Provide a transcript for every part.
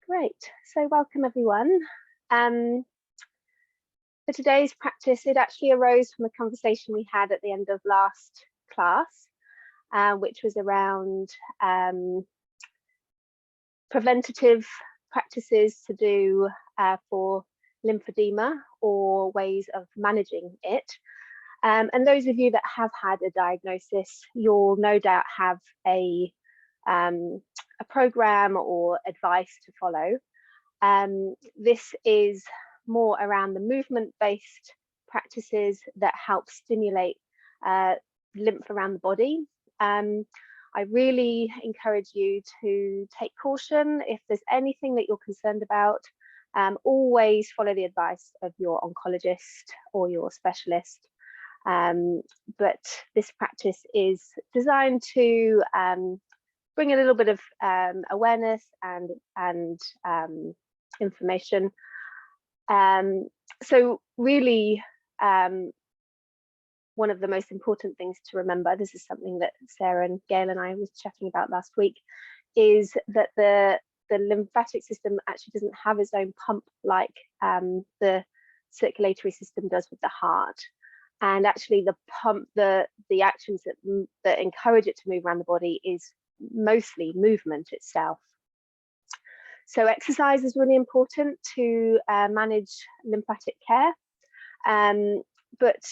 Great. So welcome everyone. For today's practice, it actually arose from a conversation we had at the end of last class, which was around preventative practices to do for lymphedema or ways of managing it. And those of you that have had a diagnosis, you'll no doubt have a program or advice to follow. This is more around the movement-based practices that help stimulate lymph around the body. I really encourage you to take caution if there's anything that you're concerned about. Always follow the advice of your oncologist or your specialist. But this practice is designed to bring a little bit of awareness and information. So really, one of the most important things to remember, this is something that Sarah and Gail and I was chatting about last week, is that the lymphatic system actually doesn't have its own pump like the circulatory system does with the heart. And actually the pump, the actions that encourage it to move around the body is mostly movement itself. So exercise is really important to manage lymphatic care. But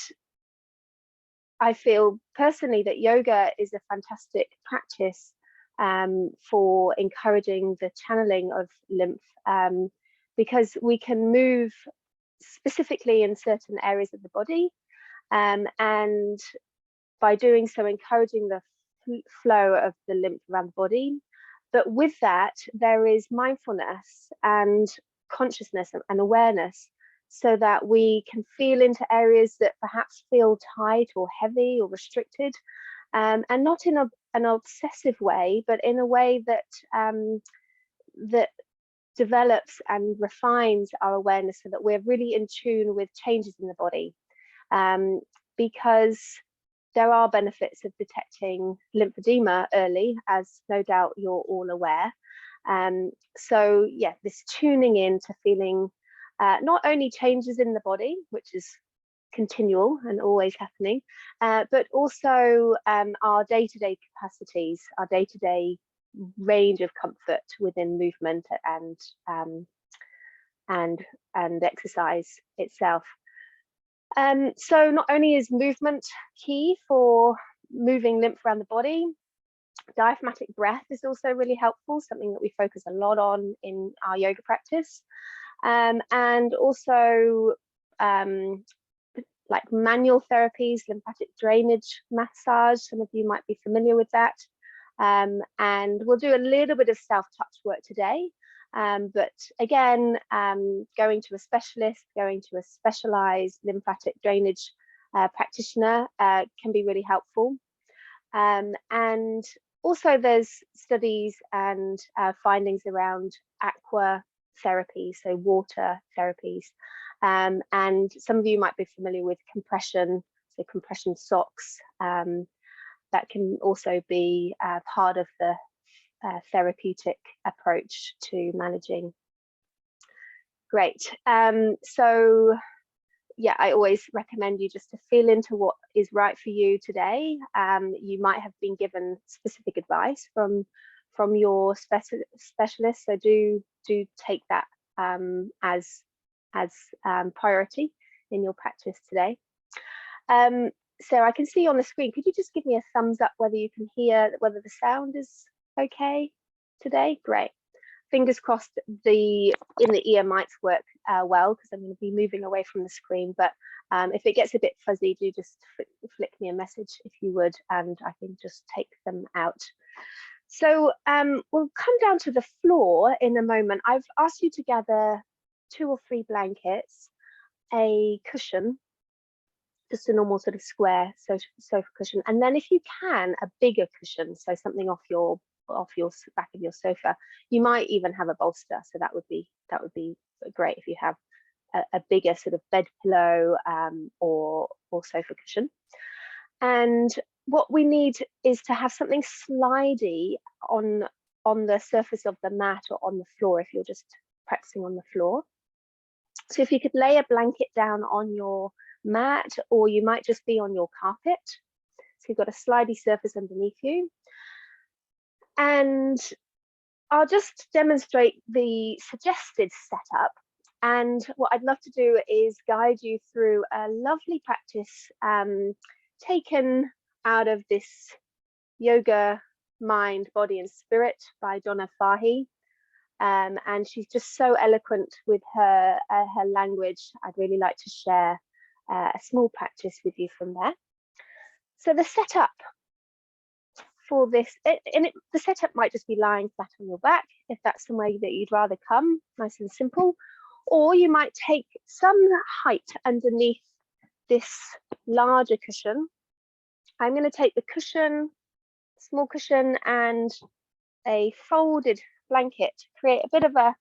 I feel personally that yoga is a fantastic practice for encouraging the channeling of lymph, because we can move specifically in certain areas of the body, and by doing so encouraging the flow of the lymph around the body. But with that, there is mindfulness and consciousness and awareness, so that we can feel into areas that perhaps feel tight or heavy or restricted, and not in an obsessive way, but in a way that that develops and refines our awareness, so that we're really in tune with changes in the body, because there are benefits of detecting lymphedema early, as no doubt you're all aware. So yeah, this tuning in to feeling not only changes in the body, which is continual and always happening, but also our day-to-day capacities, our day-to-day range of comfort within movement and exercise itself. So not only is movement key for moving lymph around the body, diaphragmatic breath is also really helpful, something that we focus a lot on in our yoga practice. And also like manual therapies, lymphatic drainage massage, some of you might be familiar with that. And we'll do a little bit of self-touch work today. But again, going to a specialist, going to a specialized lymphatic drainage practitioner can be really helpful. And also there's studies and findings around aqua therapy, so water therapies. And some of you might be familiar with compression, so compression socks. That can also be part of the therapeutic approach to managing. Great. So yeah, I always recommend you just to feel into what is right for you today. You might have been given specific advice from your specialist, so do take that as priority in your practice today. So I can see on the screen, could you just give me a thumbs up whether you can hear, whether the sound is okay today? Great. Fingers crossed the in the ear mics work well, because I'm going to be moving away from the screen. But if it gets a bit fuzzy, do just flick me a message if you would, and I can just take them out. So we'll come down to the floor in a moment. I've asked you to gather 2 or 3 blankets, a cushion, just a normal sort of square sofa cushion, and then if you can, a bigger cushion, so something off your back of your sofa. You might even have a bolster, so that would be great if you have a bigger sort of bed pillow or sofa cushion. And what we need is to have something slidey on on the surface of the mat or on the floor if you're just practicing on the floor. So if you could lay a blanket down on your mat, or you might just be on your carpet. So you've got a slidey surface underneath you. And I'll just demonstrate the suggested setup. And what I'd love to do is guide you through a lovely practice taken out of this Yoga, Mind, Body and Spirit by Donna Farhi. And she's just so eloquent with her language. I'd really like to share a small practice with you from there. So the setup for this, the setup might just be lying flat on your back, if that's the way that you'd rather come, nice and simple. Or you might take some height underneath this larger cushion. I'm going to take the cushion, small cushion, and a folded blanket to create a bit of a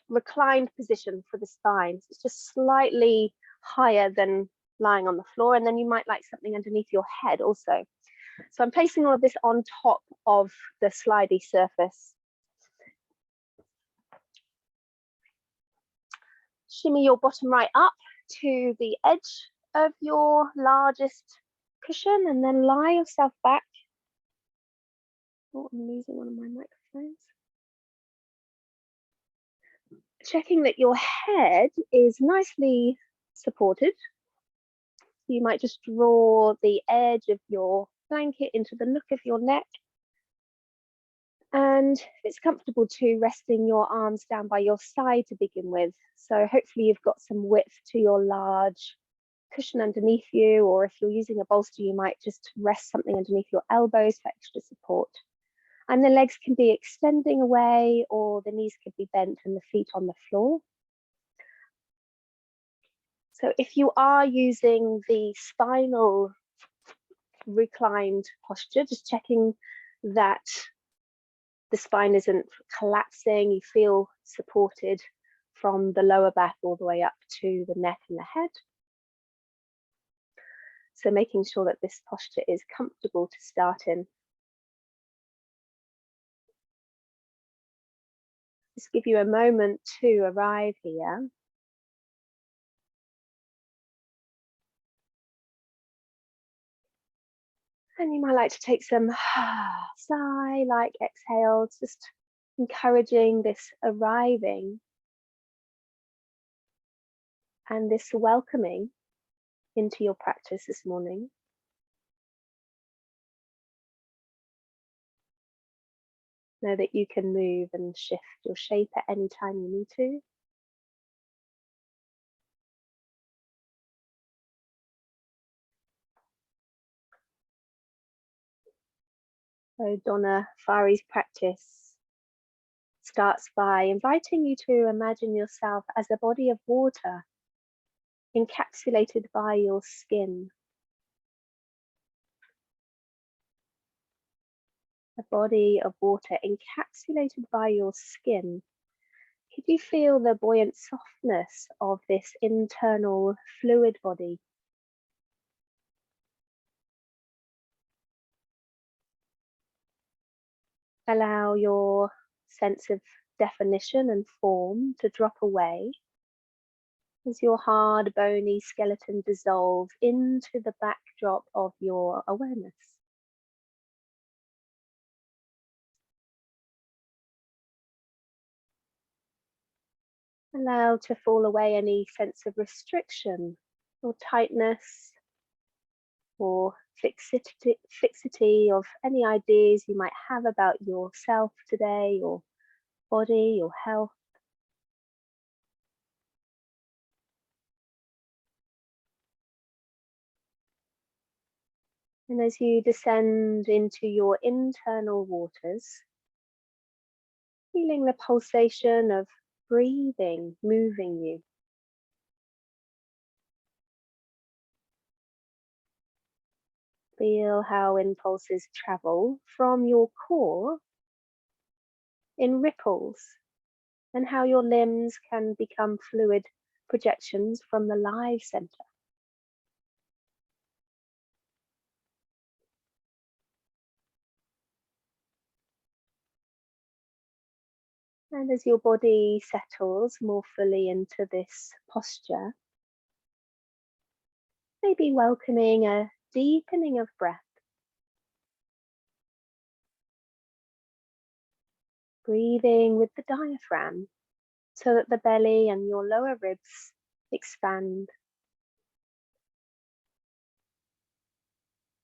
reclined position for the spine. So it's just slightly higher than lying on the floor, and then you might like something underneath your head also. So I'm placing all of this on top of the slidey surface. Shimmy your bottom right up to the edge of your largest cushion, and then lie yourself back. Oh, I'm losing one of my microphones. Checking that your head is nicely supported. You might just draw the edge of your blanket into the nook of your neck. And it's comfortable too, resting your arms down by your side to begin with. So hopefully you've got some width to your large cushion underneath you, or if you're using a bolster, you might just rest something underneath your elbows for extra support. And the legs can be extending away, or the knees could be bent and the feet on the floor. So if you are using the spinal reclined posture, just checking that the spine isn't collapsing, you feel supported from the lower back all the way up to the neck and the head. So making sure that this posture is comfortable to start in. Just give you a moment to arrive here. And you might like to take some sigh-like exhales, just encouraging this arriving and this welcoming into your practice this morning. Know that you can move and shift your shape at any time you need to. So Donna Farhi's practice starts by inviting you to imagine yourself as a body of water encapsulated by your skin. A body of water encapsulated by your skin. Could you feel the buoyant softness of this internal fluid body? Allow your sense of definition and form to drop away as your hard, bony skeleton dissolves into the backdrop of your awareness. Allow to fall away any sense of restriction or tightness or fixity of any ideas you might have about yourself today, your body, your health. And as you descend into your internal waters, feeling the pulsation of breathing moving you. Feel how impulses travel from your core in ripples, and how your limbs can become fluid projections from the live center. And as your body settles more fully into this posture, maybe welcoming a deepening of breath. Breathing with the diaphragm so that the belly and your lower ribs expand.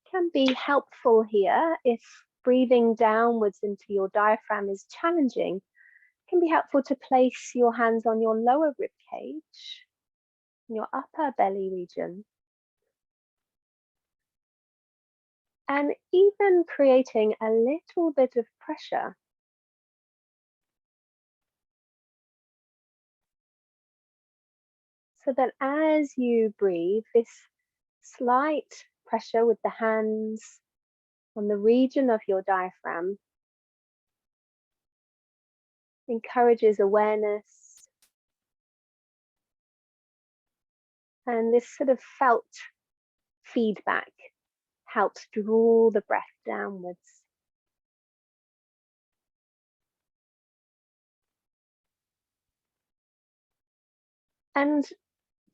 Can be helpful here if breathing downwards into your diaphragm is challenging. It can be helpful to place your hands on your lower rib cage, your upper belly region, and even creating a little bit of pressure. So that as you breathe, this slight pressure with the hands on the region of your diaphragm encourages awareness, and this sort of felt feedback helps draw the breath downwards. And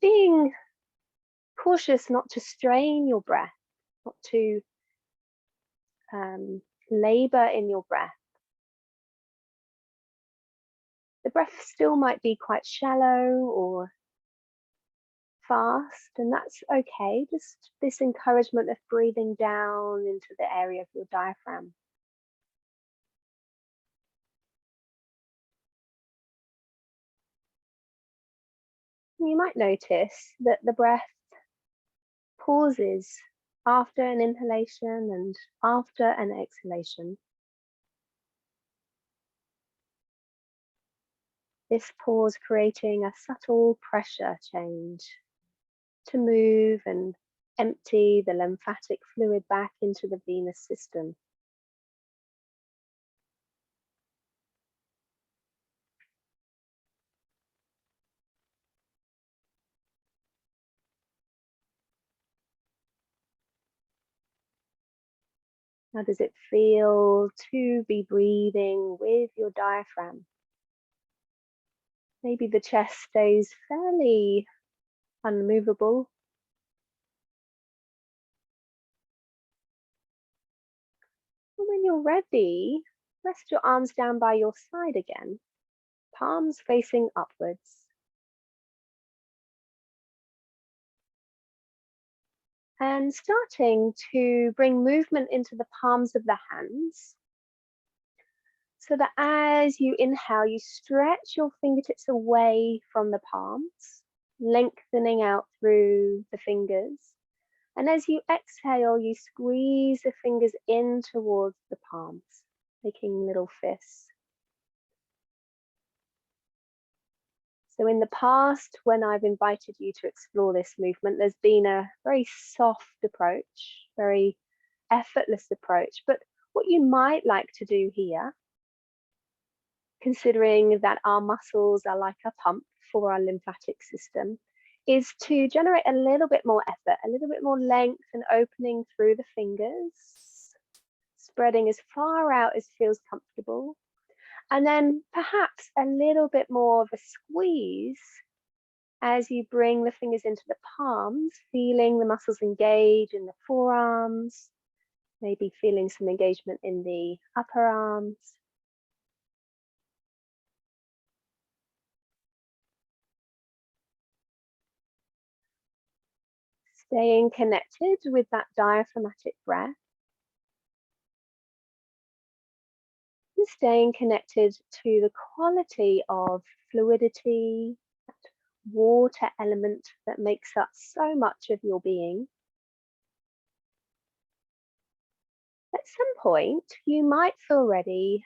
being cautious not to strain your breath, not to labor in your breath. The breath still might be quite shallow or fast, and that's okay. Just this encouragement of breathing down into the area of your diaphragm. You might notice that the breath pauses after an inhalation and after an exhalation. This pause creating a subtle pressure change to move and empty the lymphatic fluid back into the venous system. How does it feel to be breathing with your diaphragm? Maybe the chest stays fairly unmovable. And when you're ready, rest your arms down by your side again, palms facing upwards. And starting to bring movement into the palms of the hands, so that as you inhale, you stretch your fingertips away from the palms, lengthening out through the fingers. And as you exhale, you squeeze the fingers in towards the palms, making little fists. So in the past, when I've invited you to explore this movement, there's been a very soft approach, very effortless approach. But what you might like to do here, considering that our muscles are like a pump for our lymphatic system, is to generate a little bit more effort, a little bit more length and opening through the fingers, spreading as far out as feels comfortable. And then perhaps a little bit more of a squeeze as you bring the fingers into the palms, feeling the muscles engage in the forearms, maybe feeling some engagement in the upper arms. Staying connected with that diaphragmatic breath. And staying connected to the quality of fluidity, that water element that makes up so much of your being. At some point, you might feel ready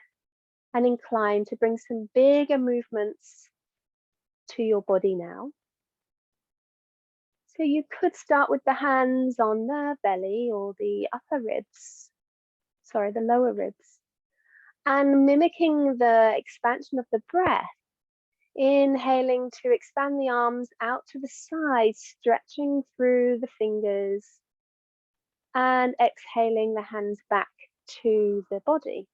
and inclined to bring some bigger movements to your body now. So you could start with the hands on the belly or the upper ribs, sorry, the lower ribs, and mimicking the expansion of the breath, inhaling to expand the arms out to the side, stretching through the fingers, and exhaling the hands back to the body.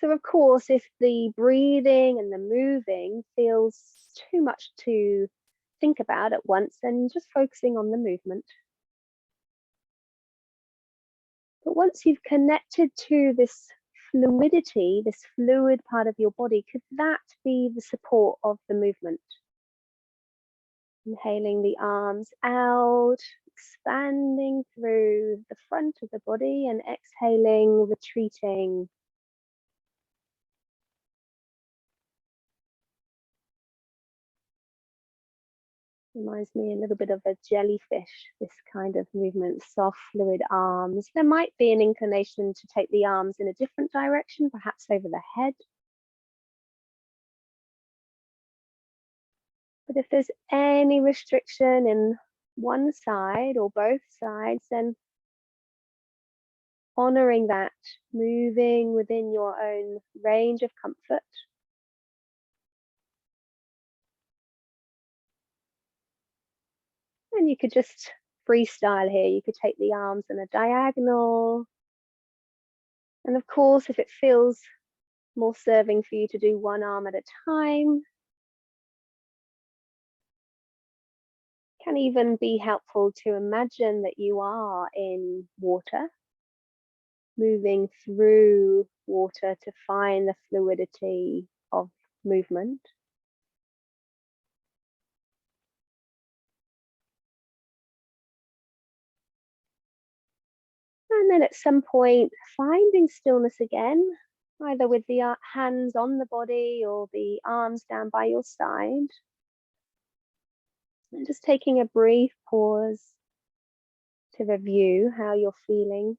So of course, if the breathing and the moving feels too much to think about at once, then just focusing on the movement. But once you've connected to this fluidity, this fluid part of your body, could that be the support of the movement? Inhaling the arms out, expanding through the front of the body, and exhaling, retreating. Reminds me a little bit of a jellyfish, this kind of movement, soft, fluid arms. There might be an inclination to take the arms in a different direction, perhaps over the head. But if there's any restriction in one side or both sides, then honoring that, moving within your own range of comfort. And you could just freestyle here. You could take the arms in a diagonal. And of course, if it feels more serving for you to do one arm at a time, can even be helpful to imagine that you are in water, moving through water to find the fluidity of movement. And then at some point, finding stillness again, either with the hands on the body or the arms down by your side. And just taking a brief pause to review how you're feeling.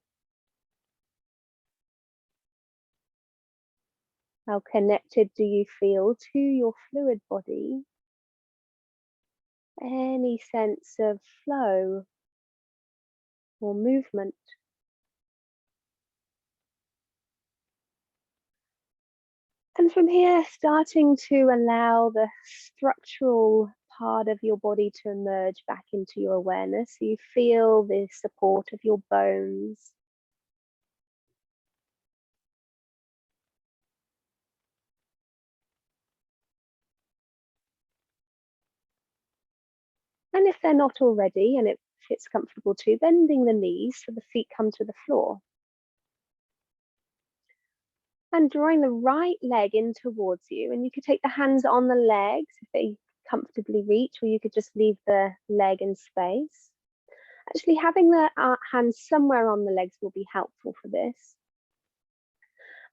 How connected do you feel to your fluid body? Any sense of flow or movement? And from here, starting to allow the structural part of your body to emerge back into your awareness. So you feel the support of your bones. And if they're not already, and if it's comfortable too, bending the knees so the feet come to the floor. And drawing the right leg in towards you. And you could take the hands on the legs if they comfortably reach, or you could just leave the leg in space. Actually, having the hands somewhere on the legs will be helpful for this.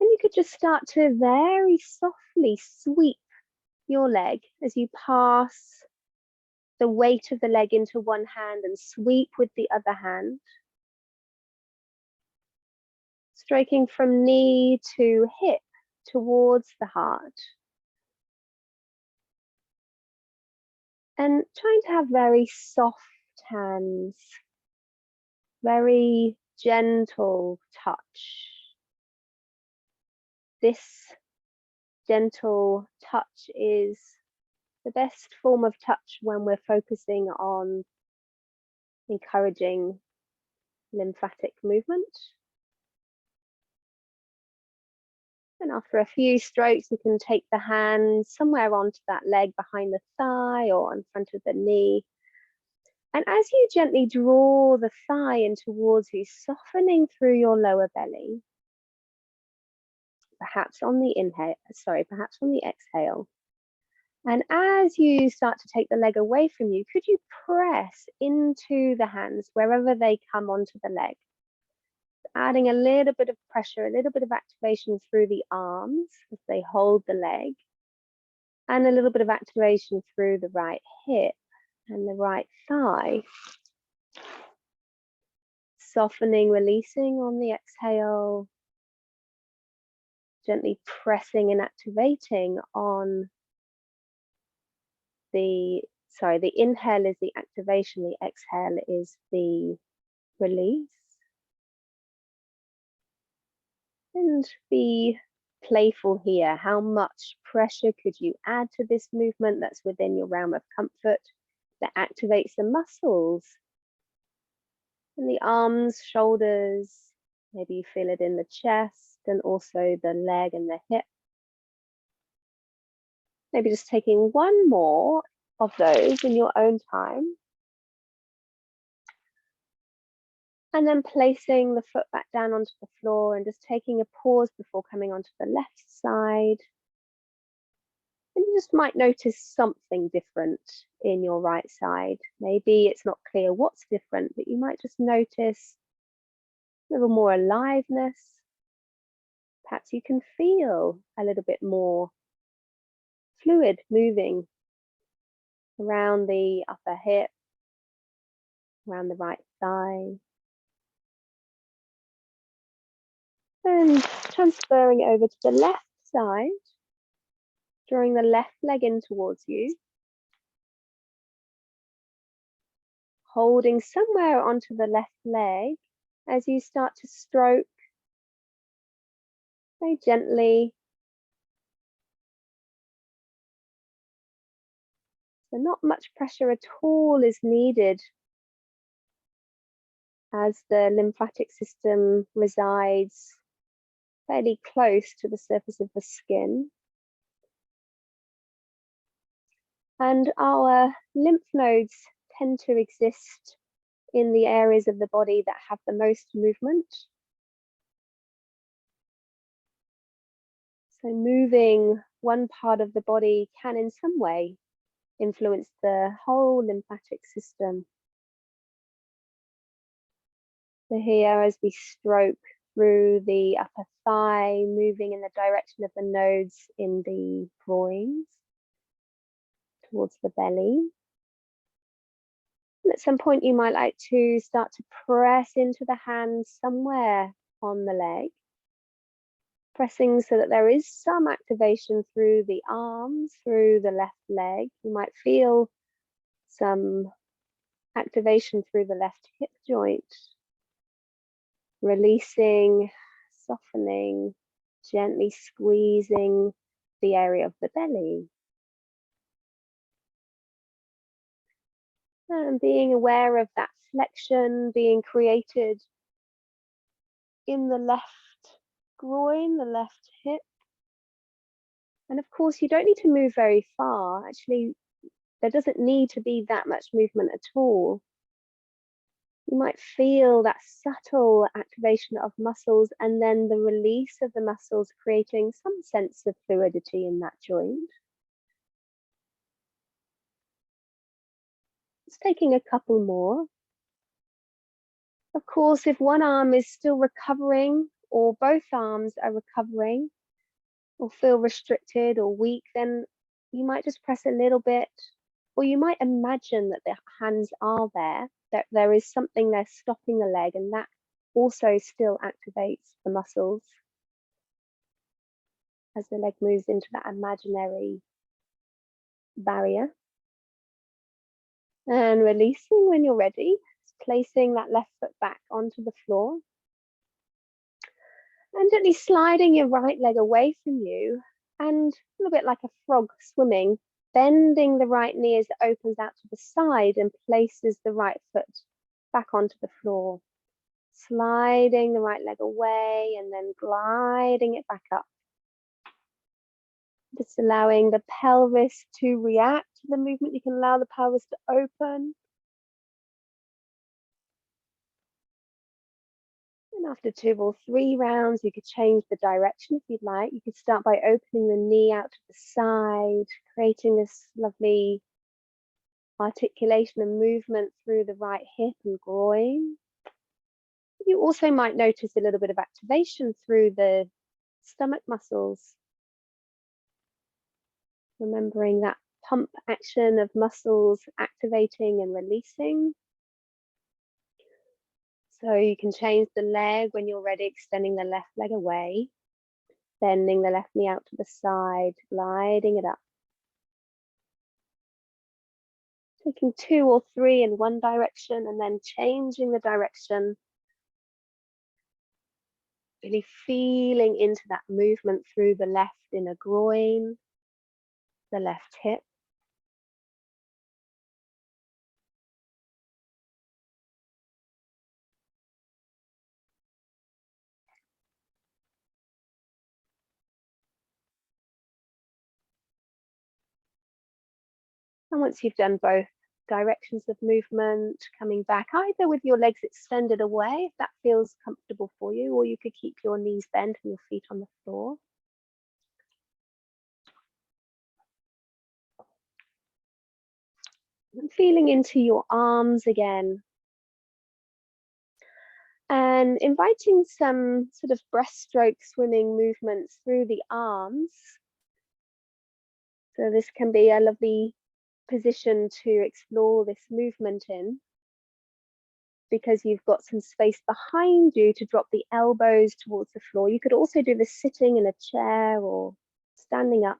And you could just start to very softly sweep your leg as you pass the weight of the leg into one hand and sweep with the other hand. Stroking from knee to hip towards the heart. And trying to have very soft hands, very gentle touch. This gentle touch is the best form of touch when we're focusing on encouraging lymphatic movement. And after a few strokes, you can take the hand somewhere onto that leg behind the thigh or in front of the knee. And as you gently draw the thigh in towards you, softening through your lower belly, perhaps on the perhaps on the exhale. And as you start to take the leg away from you, could you press into the hands wherever they come onto the leg? Adding a little bit of pressure, a little bit of activation through the arms as they hold the leg, and a little bit of activation through the right hip and the right thigh. Softening, releasing on the exhale, gently pressing and activating on the inhale is the activation, the exhale is the release. And be playful here. How much pressure could you add to this movement that's within your realm of comfort that activates the muscles and the arms, shoulders? Maybe you feel it in the chest. and also the leg and the hip. Maybe just taking one more of those in your own time. And then placing the foot back down onto the floor and just taking a pause before coming onto the left side. And you just might notice something different in your right side. Maybe it's not clear what's different, but you might just notice a little more aliveness. Perhaps you can feel a little bit more fluid moving around the upper hip, around the right thigh. And transferring over to the left side, drawing the left leg in towards you. Holding somewhere onto the left leg as you start to stroke very gently. So not much pressure at all is needed as the lymphatic system resides fairly close to the surface of the skin. And our lymph nodes tend to exist in the areas of the body that have the most movement. So moving one part of the body can in some way influence the whole lymphatic system. So here, as we stroke through the upper thigh, moving in the direction of the nodes in the groins, towards the belly. And at some point, you might like to start to press into the hands somewhere on the leg, pressing so that there is some activation through the arms, through the left leg. You might feel some activation through the left hip joint, releasing, softening, gently squeezing the area of the belly. And being aware of that flexion being created in the left groin, the left hip. And of course, you don't need to move very far. Actually, there doesn't need to be that much movement at all. You might feel that subtle activation of muscles and then the release of the muscles, creating some sense of fluidity in that joint. Just taking a couple more. Of course, if one arm is still recovering or both arms are recovering or feel restricted or weak, then you might just press a little bit, or you might imagine that the hands are there, that there is something there stopping the leg, and that also still activates the muscles as the leg moves into that imaginary barrier. And releasing when you're ready, placing that left foot back onto the floor. And gently sliding your right leg away from you, and a little bit like a frog swimming, bending the right knee as it opens out to the side and places the right foot back onto the floor. Sliding the right leg away and then gliding it back up. Just allowing the pelvis to react to the movement. You can allow the pelvis to open. And after 2 or 3 rounds, you could change the direction if you'd like. You could start by opening the knee out to the side, creating this lovely articulation and movement through the right hip and groin. You also might notice a little bit of activation through the stomach muscles. Remembering that pump action of muscles activating and releasing. So you can change the leg when you're ready, extending the left leg away, bending the left knee out to the side, gliding it up. Taking 2 or 3 in one direction and then changing the direction. Really feeling into that movement through the left inner groin, the left hip. And once you've done both directions of movement, coming back either with your legs extended away, if that feels comfortable for you, or you could keep your knees bent and your feet on the floor. And feeling into your arms again. And inviting some sort of breaststroke swimming movements through the arms. So this can be a lovely position to explore this movement in, because you've got some space behind you to drop the elbows towards the floor. You could also do this sitting in a chair or standing up.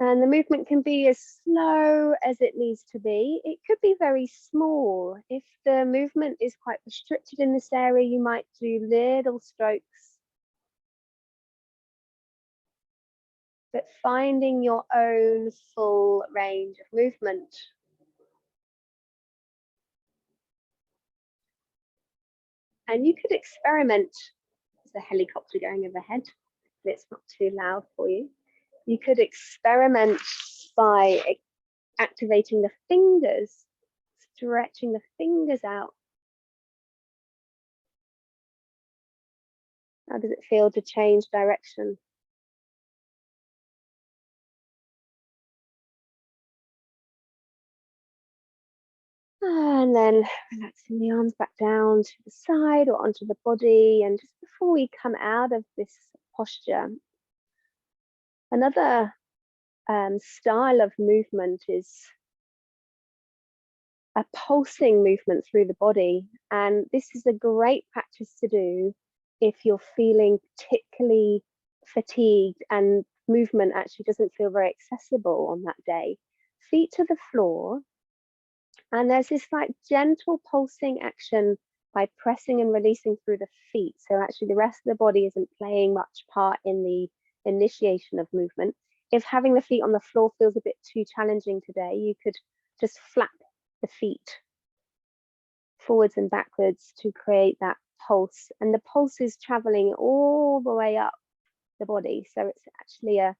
And the movement can be as slow as it needs to be. It could be very small. If the movement is quite restricted in this area, you might do little strokes. But finding your own full range of movement. And you could experiment. There's a helicopter going overhead. It's not too loud for you. You could experiment by activating the fingers, stretching the fingers out. How does it feel to change direction? And then relaxing the arms back down to the side or onto the body. And just before we come out of this posture, another style of movement is a pulsing movement through the body. And this is a great practice to do if you're feeling particularly fatigued and movement actually doesn't feel very accessible on that day. Feet to the floor. And there's this like gentle pulsing action by pressing and releasing through the feet. So actually the rest of the body isn't playing much part in the initiation of movement. If having the feet on the floor feels a bit too challenging today, you could just flap the feet forwards and backwards to create that pulse. And the pulse is traveling all the way up the body. So it's actually a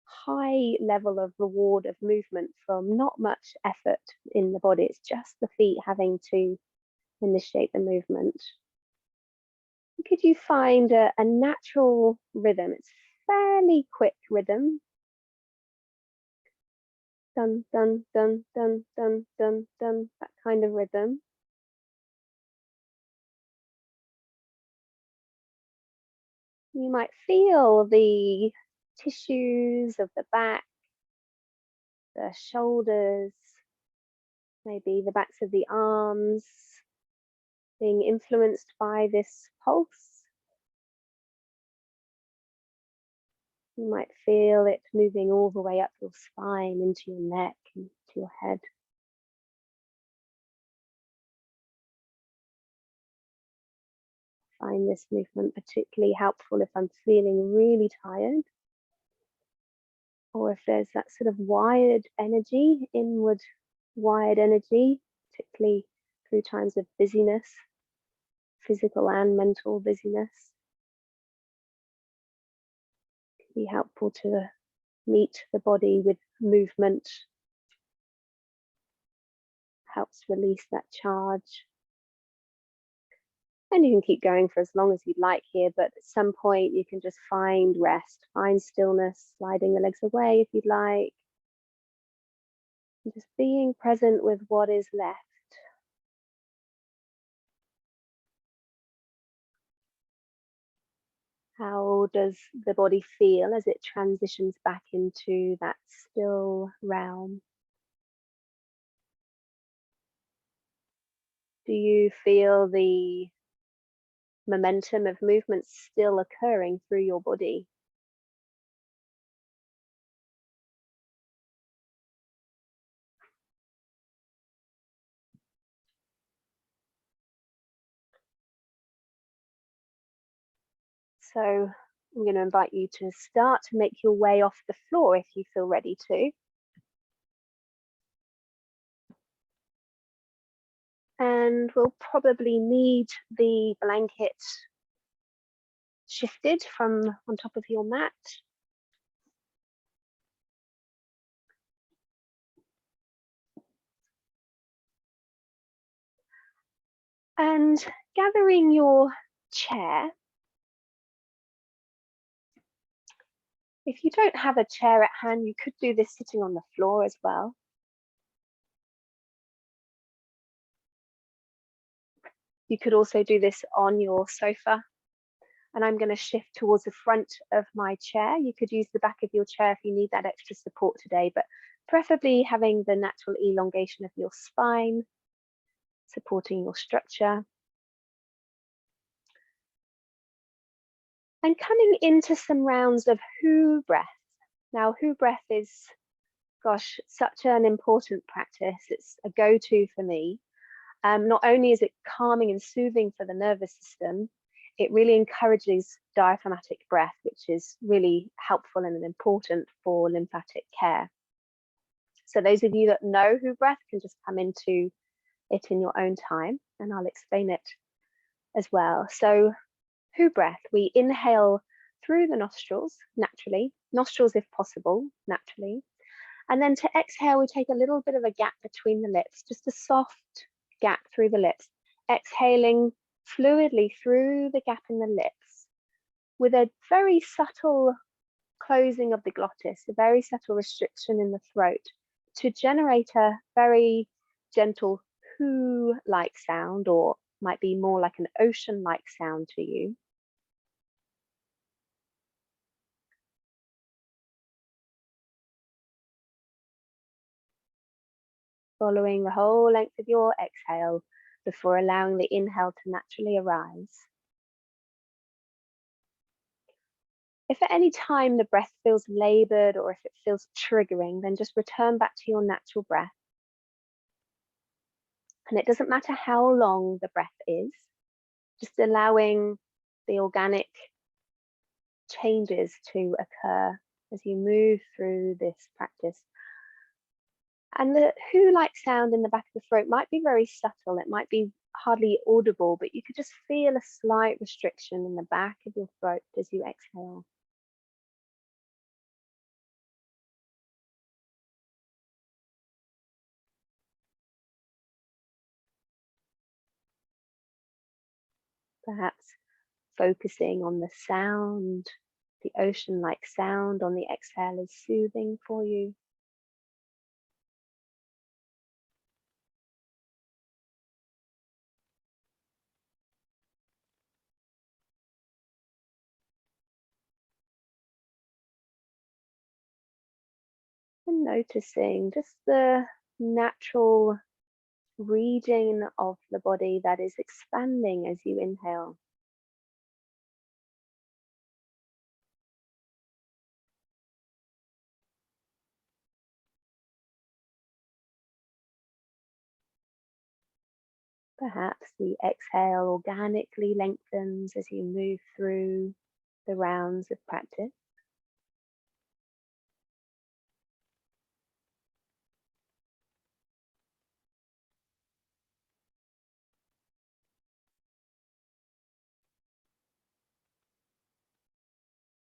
high level of reward of movement from not much effort in the body. It's just the feet having to initiate the movement. Could you find a natural rhythm? It's fairly quick rhythm. Dun, dun, dun, dun, dun, dun, dun, that kind of rhythm. You might feel the tissues of the back, the shoulders, maybe the backs of the arms being influenced by this pulse. You might feel it moving all the way up your spine, into your neck, into your head. Find this movement particularly helpful if I'm feeling really tired, or if there's that sort of wired energy, inward wired energy, particularly through times of busyness, physical and mental busyness. It can be helpful to meet the body with movement. Helps release that charge. And you can keep going for as long as you'd like here, but at some point you can just find rest, find stillness, sliding the legs away if you'd like. And just being present with what is left. How does the body feel as it transitions back into that still realm? Do you feel the momentum of movement still occurring through your body? So I'm going to invite you to start to make your way off the floor if you feel ready to. And we'll probably need the blanket shifted from on top of your mat. And gathering your chair. If you don't have a chair at hand, you could do this sitting on the floor as well. You could also do this on your sofa. And I'm going to shift towards the front of my chair. You could use the back of your chair if you need that extra support today, but preferably having the natural elongation of your spine, supporting your structure. And coming into some rounds of Hu breath. Now, Hu breath is, gosh, such an important practice. It's a go-to for me. Not only is it calming and soothing for the nervous system, it really encourages diaphragmatic breath, which is really helpful and important for lymphatic care. So those of you that know Hu breath can just come into it in your own time, and I'll explain it as well. So Hu breath, we inhale through the nostrils naturally, nostrils if possible, naturally. And then to exhale, we take a little bit of a gap between the lips, just a soft gap through the lips, exhaling fluidly through the gap in the lips with a very subtle closing of the glottis, a very subtle restriction in the throat to generate a very gentle Hu-like sound, or might be more like an ocean-like sound to you. Following the whole length of your exhale before allowing the inhale to naturally arise. If at any time the breath feels labored or if it feels triggering, then just return back to your natural breath. And it doesn't matter how long the breath is, just allowing the organic changes to occur as you move through this practice. And the Hu-like sound in the back of the throat might be very subtle. It might be hardly audible, but you could just feel a slight restriction in the back of your throat as you exhale. Perhaps focusing on the sound, the ocean-like sound on the exhale is soothing for you. And noticing just the natural region of the body that is expanding as you inhale. Perhaps the exhale organically lengthens as you move through the rounds of practice.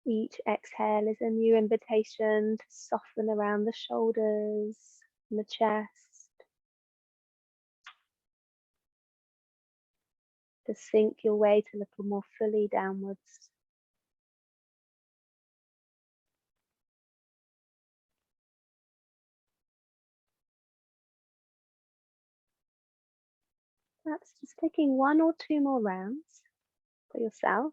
Each exhale is a new invitation to soften around the shoulders and the chest, to sink your weight a little more fully downwards. Perhaps just taking one or two more rounds for yourself.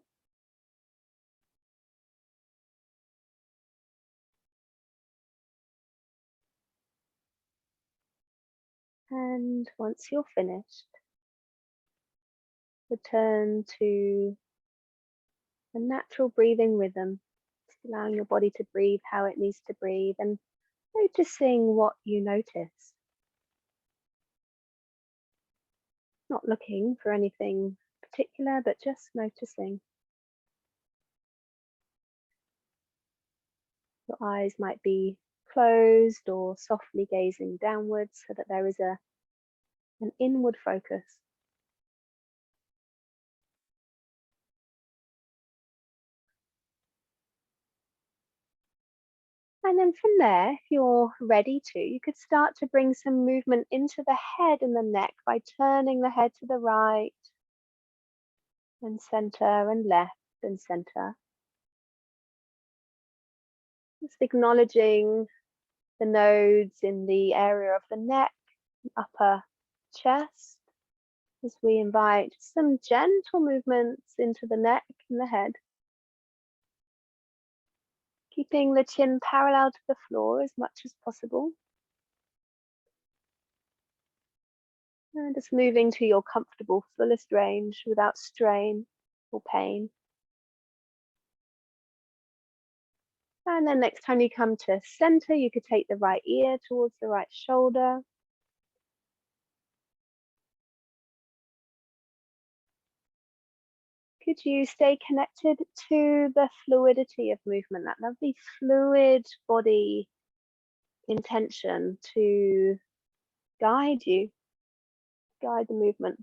And once you're finished, return to a natural breathing rhythm, allowing your body to breathe how it needs to breathe and noticing what you notice. Not looking for anything particular, but just noticing. Your eyes might be closed or softly gazing downwards so that there is an inward focus. And then from there, if you're ready to, you could start to bring some movement into the head and the neck by turning the head to the right and center and left and center. Just acknowledging the nodes in the area of the neck, upper chest, as we invite some gentle movements into the neck and the head. Keeping the chin parallel to the floor as much as possible. And just moving to your comfortable fullest range without strain or pain. And then next time you come to center, you could take the right ear towards the right shoulder. Could you stay connected to the fluidity of movement, that lovely fluid body intention to guide you, guide the movement.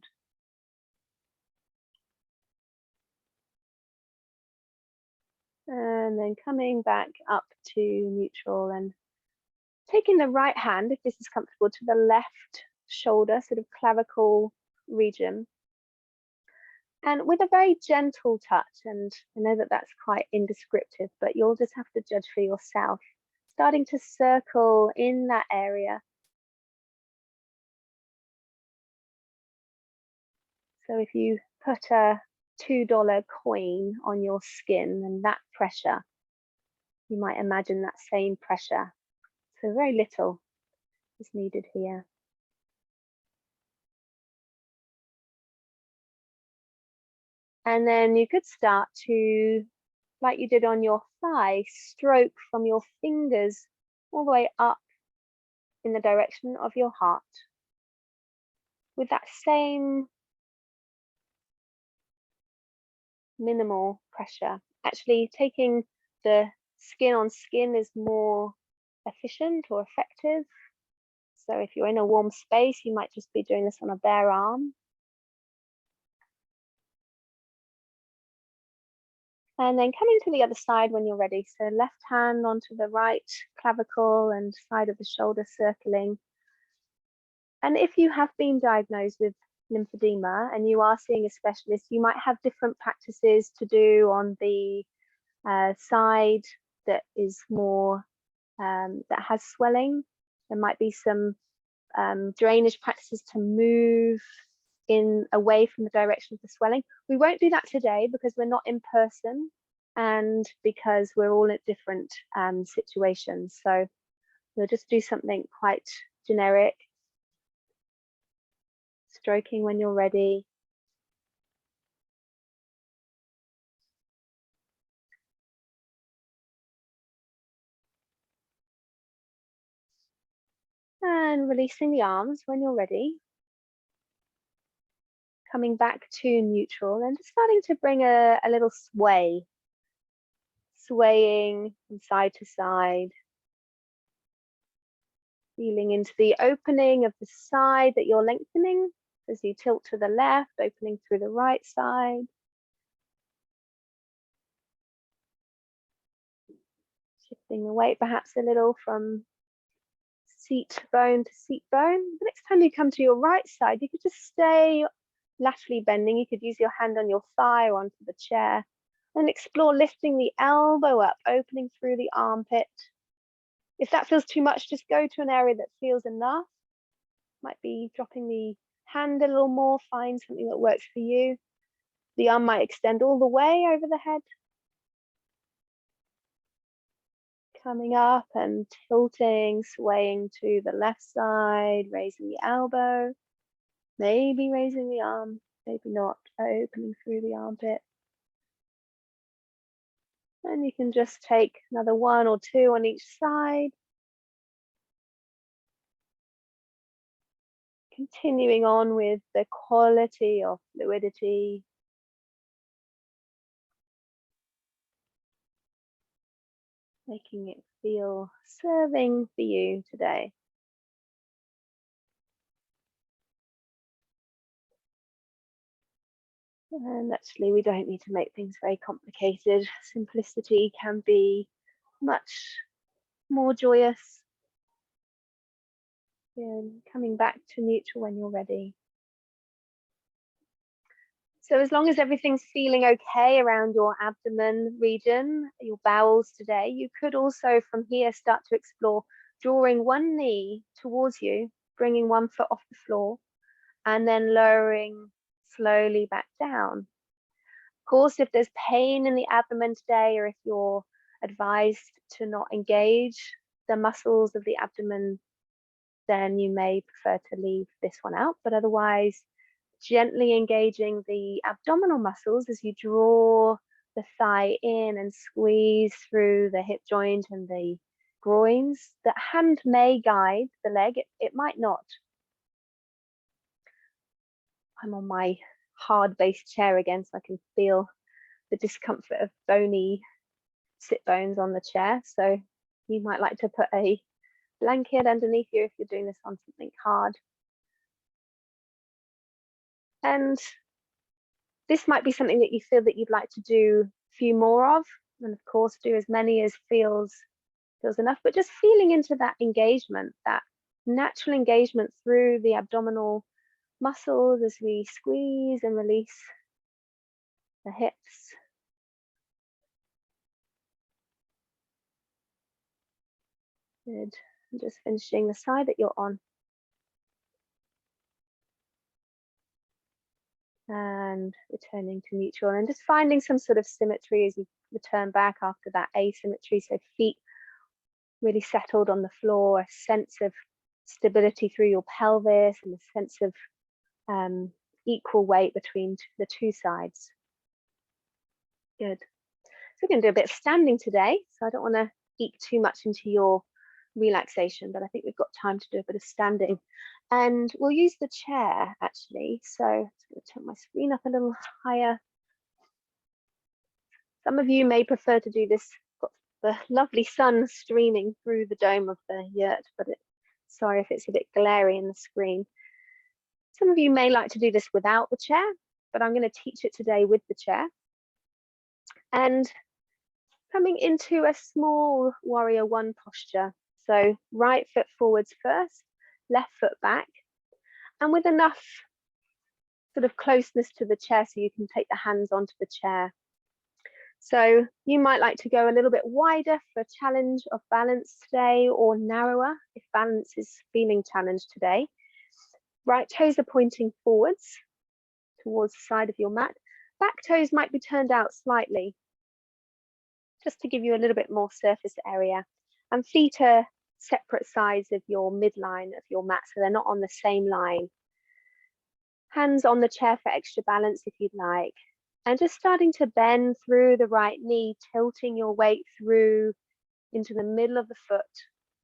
And then coming back up to neutral and taking the right hand, if this is comfortable, to the left shoulder, sort of clavicle region. And with a very gentle touch, and I know that that's quite indescriptive, but you'll just have to judge for yourself. Starting to circle in that area. So if you put a $2 coin on your skin and that pressure, you might imagine that same pressure. So very little is needed here. And then you could start to, like you did on your thigh, stroke from your fingers all the way up in the direction of your heart. With that same minimal pressure. Actually, taking the skin on skin is more efficient or effective. So if you're in a warm space, you might just be doing this on a bare arm. And then coming to the other side when you're ready. So left hand onto the right clavicle and side of the shoulder circling. And if you have been diagnosed with lymphedema and you are seeing a specialist, you might have different practices to do on the side that is more, that has swelling. There might be some drainage practices to move in away from the direction of the swelling. We won't do that today because we're not in person and because we're all at different situations. So we'll just do something quite generic. Stroking when you're ready. And releasing the arms when you're ready. Coming back to neutral and just starting to bring a little sway. Swaying from side to side. Feeling into the opening of the side that you're lengthening as you tilt to the left, opening through the right side. Shifting the weight perhaps a little from seat bone to seat bone. The next time you come to your right side, you could just stay laterally bending. You could use your hand on your thigh or onto the chair and explore lifting the elbow up, opening through the armpit. If that feels too much, just go to an area that feels enough. Might be dropping the hand a little more, find something that works for you. The arm might extend all the way over the head. Coming up and tilting, swaying to the left side, raising the elbow, maybe raising the arm, maybe not, opening through the armpit. And you can just take another 1 or 2 on each side. Continuing on with the quality of fluidity. Making it feel serving for you today. And actually, we don't need to make things very complicated. Simplicity can be much more joyous. And coming back to neutral when you're ready. So as long as everything's feeling okay around your abdomen region, your bowels today, you could also from here start to explore drawing one knee towards you, bringing one foot off the floor, and then lowering slowly back down. Of course, if there's pain in the abdomen today, or if you're advised to not engage the muscles of the abdomen, then you may prefer to leave this one out. But otherwise, gently engaging the abdominal muscles as you draw the thigh in and squeeze through the hip joint and the groins. The hand may guide the leg, it might not. I'm on my hard base chair again, so I can feel the discomfort of bony sit bones on the chair. So you might like to put a blanket underneath you if you're doing this on something hard. And this might be something that you feel that you'd like to do a few more of, and of course do as many as feels enough, but just feeling into that engagement, that natural engagement through the abdominal muscles as we squeeze and release the hips. Good. And just finishing the side that you're on. And returning to neutral and just finding some sort of symmetry as you return back after that asymmetry. So feet really settled on the floor, a sense of stability through your pelvis and a sense of equal weight between the two sides. Good. So we're going to do a bit of standing today. So I don't want to eke too much into your relaxation, but I think we've got time to do a bit of standing. And we'll use the chair actually. So I'm just going to turn my screen up a little higher. Some of you may prefer to do this. Got the lovely sun streaming through the dome of the yurt, but sorry if it's a bit glary in the screen. Some of you may like to do this without the chair, but I'm going to teach it today with the chair. And coming into a small warrior one posture. So right foot forwards first, left foot back, and with enough sort of closeness to the chair so you can take the hands onto the chair. So you might like to go a little bit wider for challenge of balance today, or narrower if balance is feeling challenged today. Right toes are pointing forwards towards the side of your mat. Back toes might be turned out slightly, just to give you a little bit more surface area. And feet are separate sides of your midline of your mat, so they're not on the same line. Hands on the chair for extra balance if you'd like. And just starting to bend through the right knee, tilting your weight through into the middle of the foot.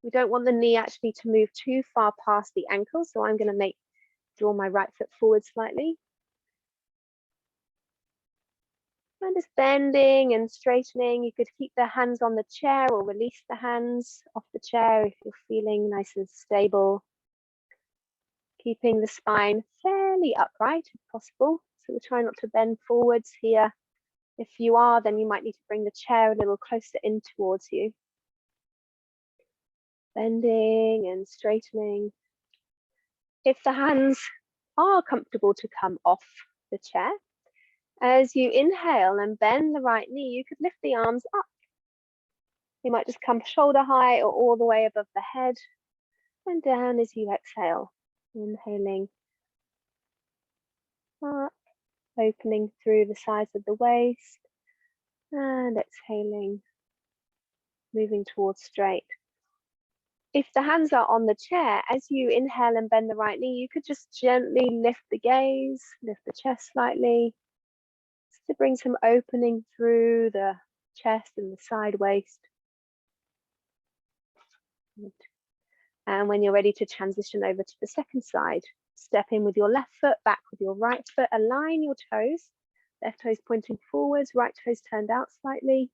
We don't want the knee actually to move too far past the ankle, so I'm going to draw my right foot forward slightly. And just bending and straightening. You could keep the hands on the chair or release the hands off the chair if you're feeling nice and stable. Keeping the spine fairly upright if possible. So we're trying not to bend forwards here. If you are, then you might need to bring the chair a little closer in towards you. Bending and straightening. If the hands are comfortable to come off the chair, as you inhale and bend the right knee, you could lift the arms up. You might just come shoulder high or all the way above the head, and down as you exhale. Inhaling up, opening through the sides of the waist, and exhaling, moving towards straight. If the hands are on the chair, as you inhale and bend the right knee, you could just gently lift the gaze, lift the chest slightly, to bring some opening through the chest and the side waist. And when you're ready to transition over to the second side, step in with your left foot, back with your right foot, align your toes, left toes pointing forwards, right toes turned out slightly.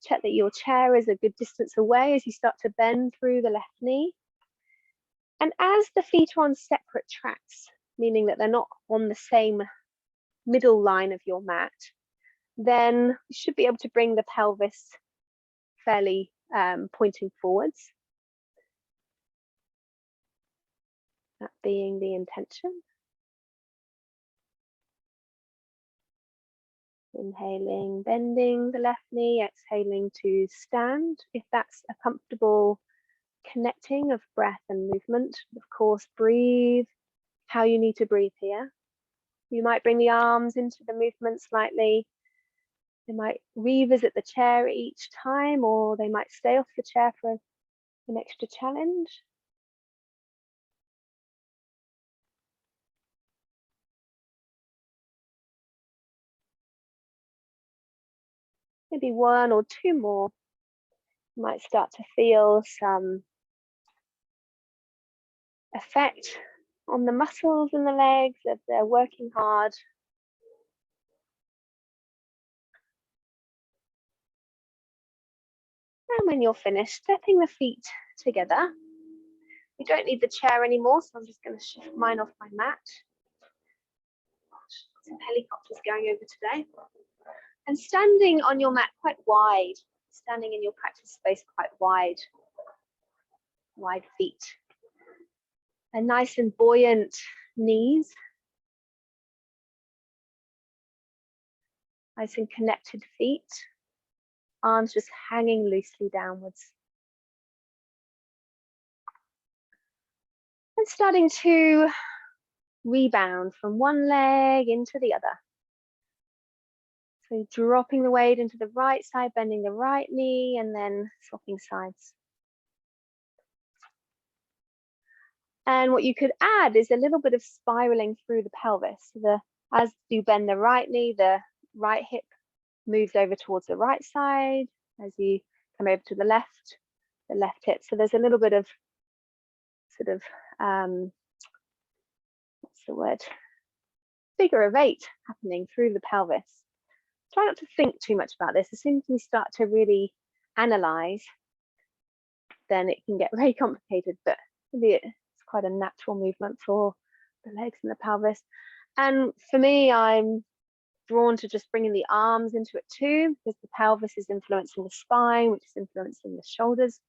Check that your chair is a good distance away as you start to bend through the left knee. And as the feet are on separate tracks, meaning that they're not on the same middle line of your mat, then you should be able to bring the pelvis fairly pointing forwards. That being the intention. Inhaling, bending the left knee, exhaling to stand. If that's a comfortable connecting of breath and movement, of course, breathe how you need to breathe here. You might bring the arms into the movement slightly. They might revisit the chair each time, or they might stay off the chair for an extra challenge. Maybe one or two more. You might start to feel some effect on the muscles in the legs as they're working hard. And when you're finished, stepping the feet together. You don't need the chair anymore, so I'm just going to shift mine off my mat. Some helicopters going over today. And standing on your mat quite wide, standing in your practice space quite wide feet. And nice and buoyant knees. Nice and connected feet. Arms just hanging loosely downwards. And starting to rebound from one leg into the other. So dropping the weight into the right side, bending the right knee, and then swapping sides. And what you could add is a little bit of spiraling through the pelvis. As you bend the right knee, the right hip moves over towards the right side. As you come over to the left hip. So there's a little bit of sort of, what's the word? Figure of 8 happening through the pelvis. Try not to think too much about this. As soon as we start to really analyze, then it can get very complicated, but maybe it's quite a natural movement for the legs and the pelvis. And for me, I'm drawn to just bringing the arms into it too, because the pelvis is influencing the spine, which is influencing the shoulders.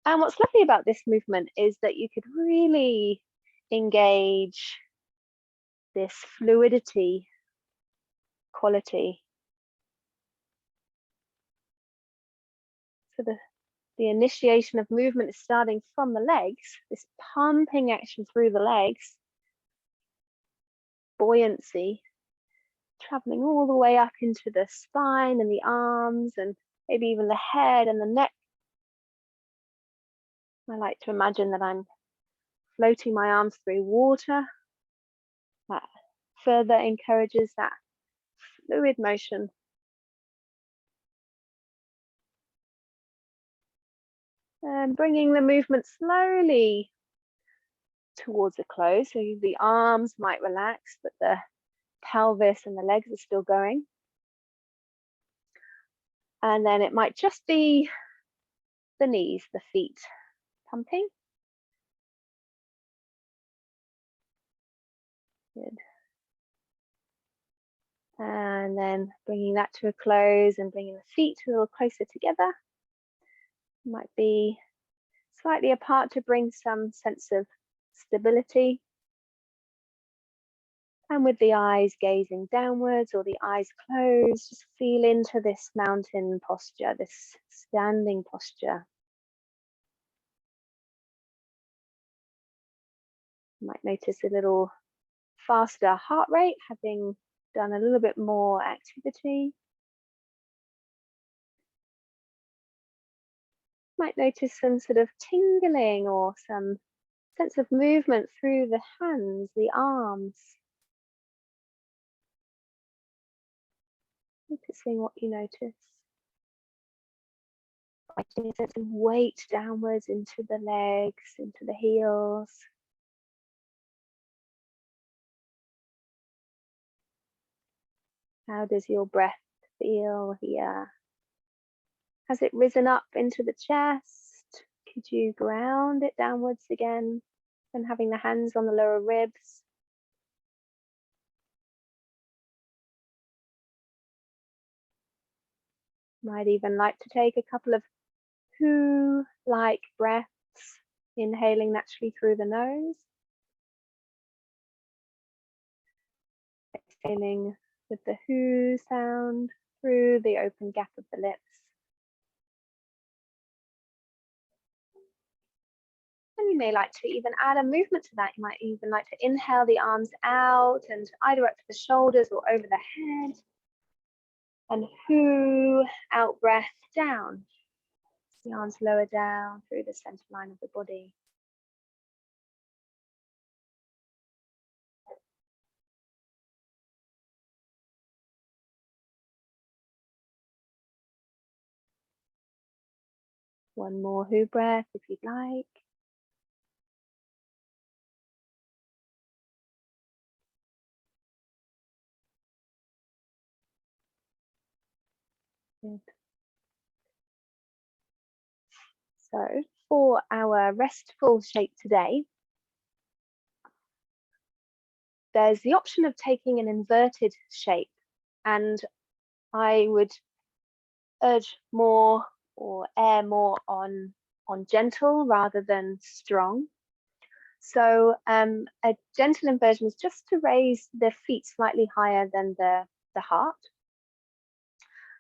And what's lovely about this movement is that you could really engage this fluidity quality. So the initiation of movement is starting from the legs, this pumping action through the legs, buoyancy, traveling all the way up into the spine and the arms and maybe even the head and the neck. I like to imagine that I'm floating my arms through water. That further encourages that fluid motion. And bringing the movement slowly towards a close. So the arms might relax, but the pelvis and the legs are still going. And then it might just be the knees, the feet pumping. Good. And then bringing that to a close and bringing the feet a little closer together. Might be slightly apart to bring some sense of stability. And with the eyes gazing downwards or the eyes closed, just feel into this mountain posture, this standing posture. You might notice a little faster heart rate, having done a little bit more activity. Might notice some sort of tingling or some sense of movement through the hands, the arms. Noticing what you notice. Getting a sense of weight downwards into the legs, into the heels. How does your breath feel here? Has it risen up into the chest? Could you ground it downwards again and having the hands on the lower ribs? Might even like to take a couple of who-like breaths, inhaling naturally through the nose. Exhaling with the whoo sound through the open gap of the lips. And you may like to even add a movement to that. You might even like to inhale the arms out and either up to the shoulders or over the head. And whoo, out breath down. The arms lower down through the center line of the body. One more whoo breath if you'd like. Good. So for our restful shape today, there's the option of taking an inverted shape, and I would urge more or err more on gentle rather than strong. So a gentle inversion is just to raise the feet slightly higher than the heart.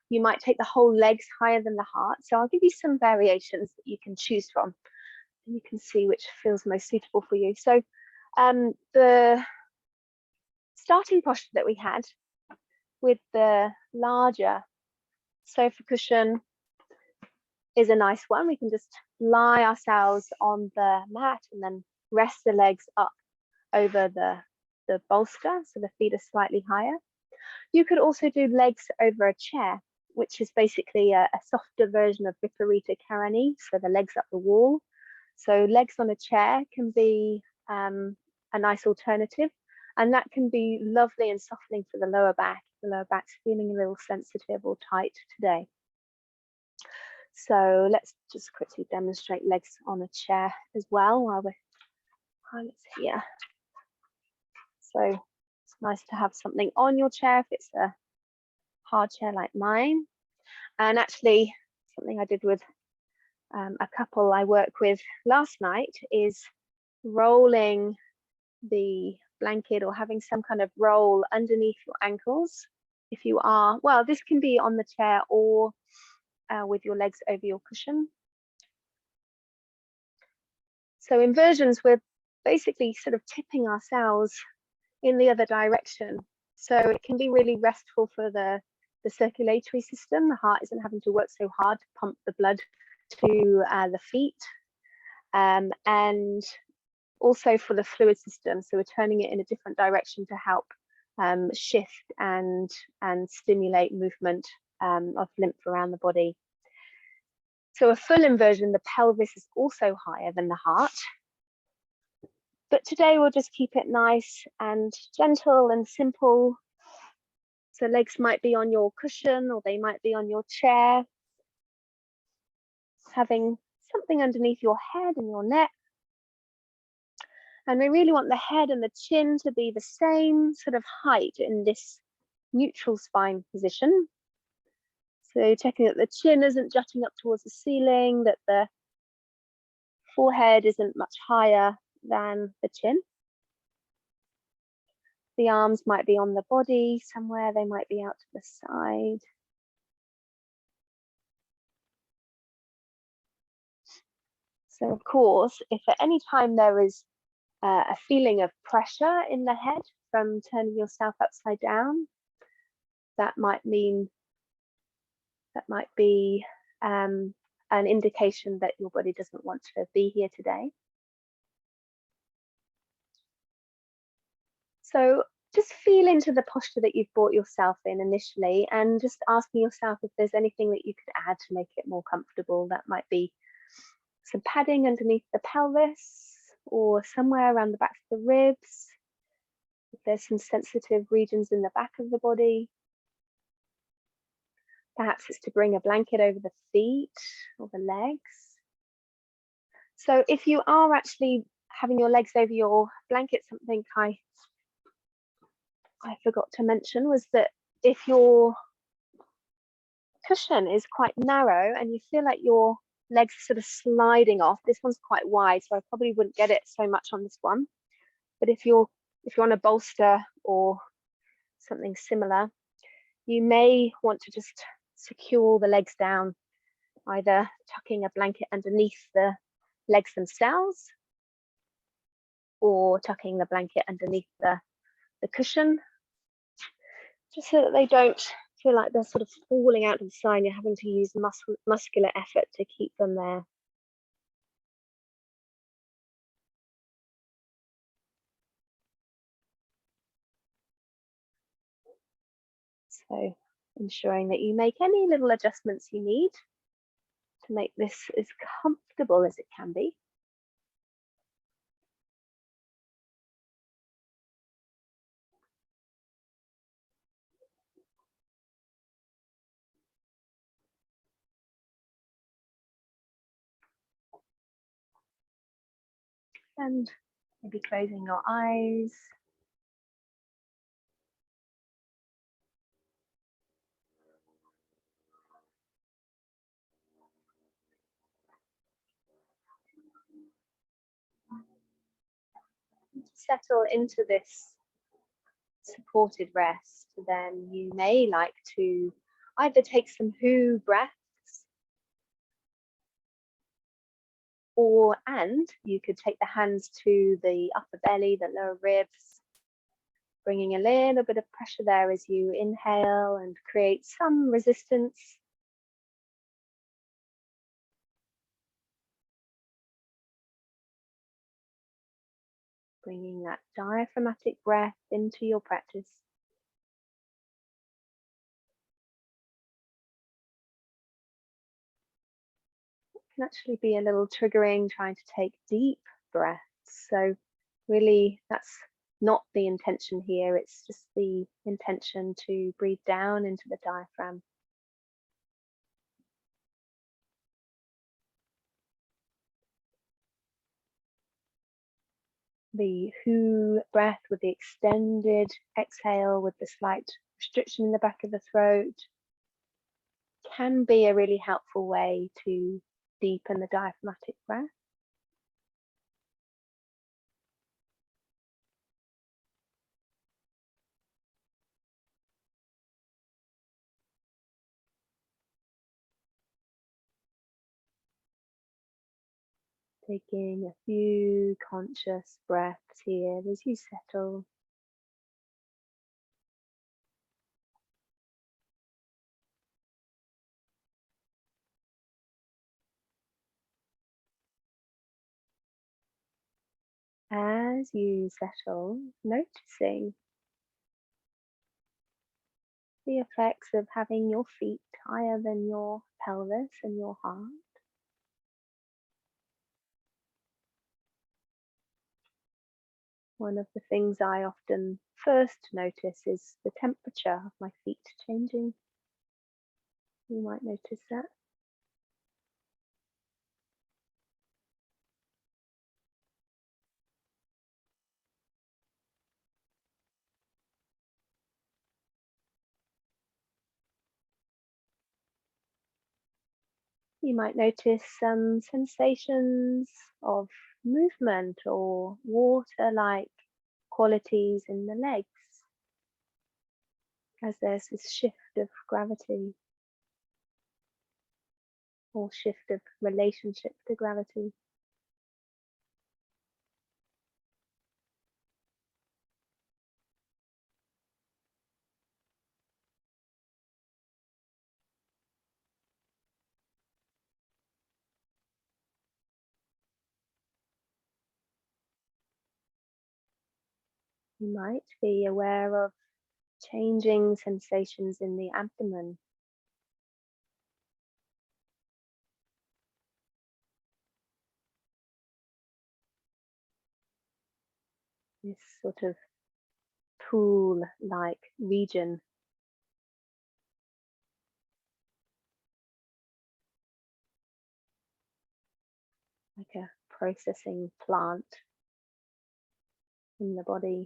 You might take the whole legs higher than the heart. So I'll give you some variations that you can choose from. And you can see which feels most suitable for you. So the starting posture that we had with the larger sofa cushion is a nice one. We can just lie ourselves on the mat and then rest the legs up over the bolster, so the feet are slightly higher. You could also do legs over a chair, which is basically a softer version of Viparita Karani, so the legs up the wall. So legs on a chair can be a nice alternative, and that can be lovely and softening for the lower back. The lower back's feeling a little sensitive or tight today. So let's just quickly demonstrate legs on a chair as well while it's here. So it's nice to have something on your chair if it's a hard chair like mine. And actually, something I did with a couple I work with last night is rolling the blanket or having some kind of roll underneath your ankles. If you are, well, this can be on the chair or with your legs over your cushion. So inversions, we're basically sort of tipping ourselves in the other direction. So it can be really restful for the circulatory system. The heart isn't having to work so hard to pump the blood to the feet. And also for the fluid system. So we're turning it in a different direction to help shift and stimulate movement of lymph around the body. So a full inversion, the pelvis is also higher than the heart. But today we'll just keep it nice and gentle and simple. So legs might be on your cushion or they might be on your chair. Having something underneath your head and your neck. And we really want the head and the chin to be the same sort of height in this neutral spine position. So checking that the chin isn't jutting up towards the ceiling, that the forehead isn't much higher than the chin. The arms might be on the body somewhere, they might be out to the side. So of course, if at any time there is a feeling of pressure in the head from turning yourself upside down, that might be an indication that your body doesn't want to be here today. So just feel into the posture that you've brought yourself in initially, and just asking yourself if there's anything that you could add to make it more comfortable. That might be some padding underneath the pelvis or somewhere around the back of the ribs. If there's some sensitive regions in the back of the body. Perhaps it's to bring a blanket over the feet or the legs. So if you are actually having your legs over your blanket, something I forgot to mention was that if your cushion is quite narrow and you feel like your legs are sort of sliding off, this one's quite wide, so I probably wouldn't get it so much on this one. But if you're on a bolster or something similar. You may want to just secure the legs down, either tucking a blanket underneath the legs themselves or tucking the blanket underneath the cushion, just so that they don't feel like they're sort of falling out of the side. You're having to use muscular effort to keep them there. So ensuring that you make any little adjustments you need to make this as comfortable as it can be. And maybe closing your eyes. Settle into this supported rest. Then you may like to either take some who breaths, and you could take the hands to the upper belly, the lower ribs, bringing a little bit of pressure there as you inhale and create some resistance. Bringing that diaphragmatic breath into your practice. It can actually be a little triggering trying to take deep breaths. So really, that's not the intention here. It's just the intention to breathe down into the diaphragm. The who breath with the extended exhale with the slight restriction in the back of the throat can be a really helpful way to deepen the diaphragmatic breath. Taking a few conscious breaths here as you settle. As you settle, noticing the effects of having your feet higher than your pelvis and your heart. One of the things I often first notice is the temperature of my feet changing. You might notice that. You might notice some sensations of movement or water-like qualities in the legs as there's this shift of gravity or shift of relationship to gravity. You might be aware of changing sensations in the abdomen. This sort of pool-like region. Like a processing plant in the body.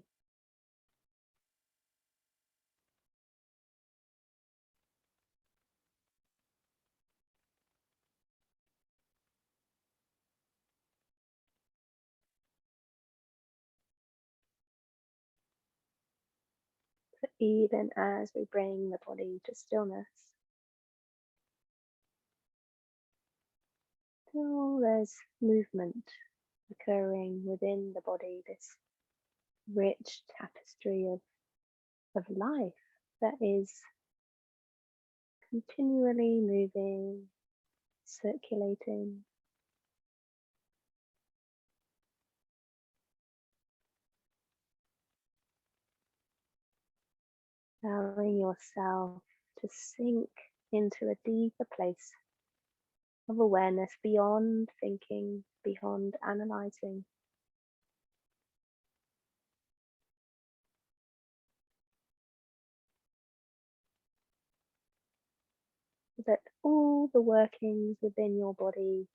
even as we bring the body to stillness. Still there's movement occurring within the body, this rich tapestry of life that is continually moving, circulating. Allowing yourself to sink into a deeper place of awareness beyond thinking, beyond analyzing. So that all the workings within your body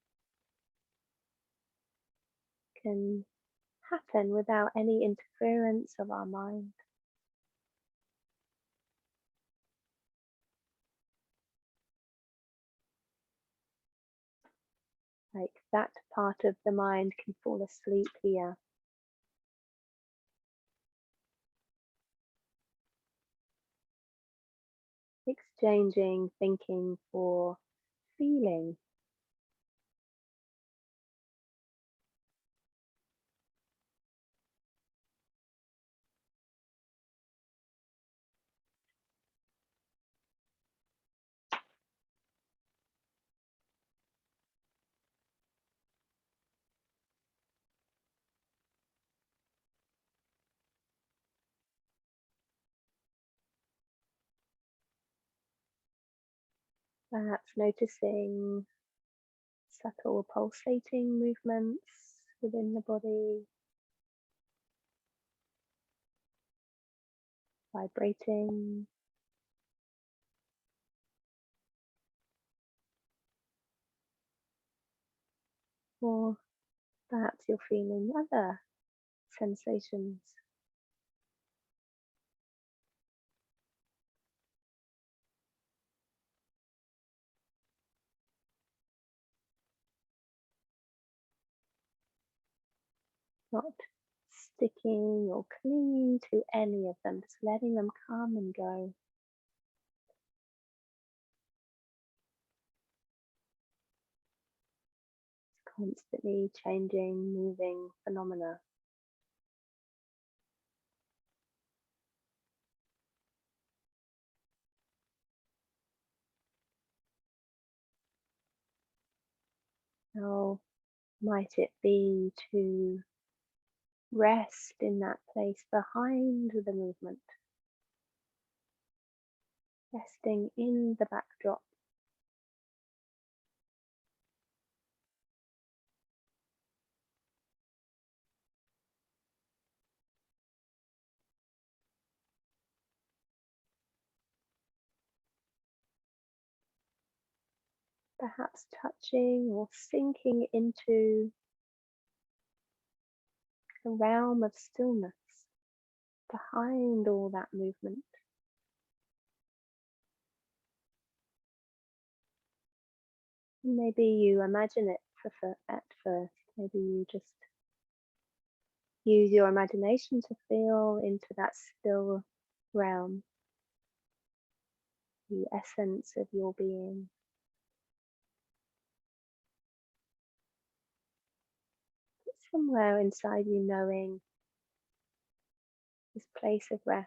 can happen without any interference of our mind. Like that part of the mind can fall asleep here. Exchanging thinking for feeling. Perhaps noticing subtle pulsating movements within the body, vibrating, or perhaps you're feeling other sensations. Not sticking or clinging to any of them, just letting them come and go. Constantly changing, moving phenomena. How might it be to rest in that place behind the movement, resting in the backdrop? Perhaps touching or sinking into a realm of stillness behind all that movement. Maybe you imagine it at first. Maybe you just use your imagination to feel into that still realm, the essence of your being. Somewhere inside you knowing this place of rest.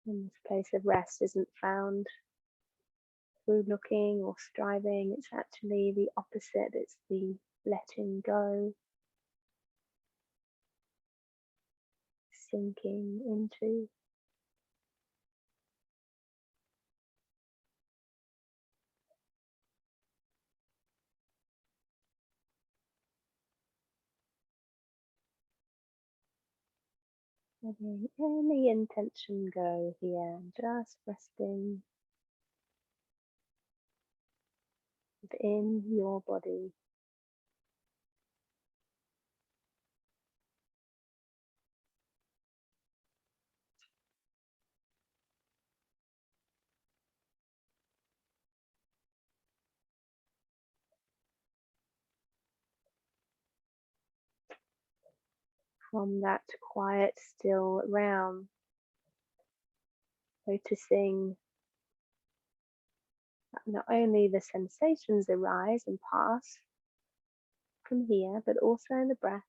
And this place of rest isn't found through looking or striving. It's actually the opposite. It's the letting go, sinking into. Letting any intention go here, just resting within your body. from that quiet, still realm, noticing that not only the sensations arise and pass from here, but also the breath,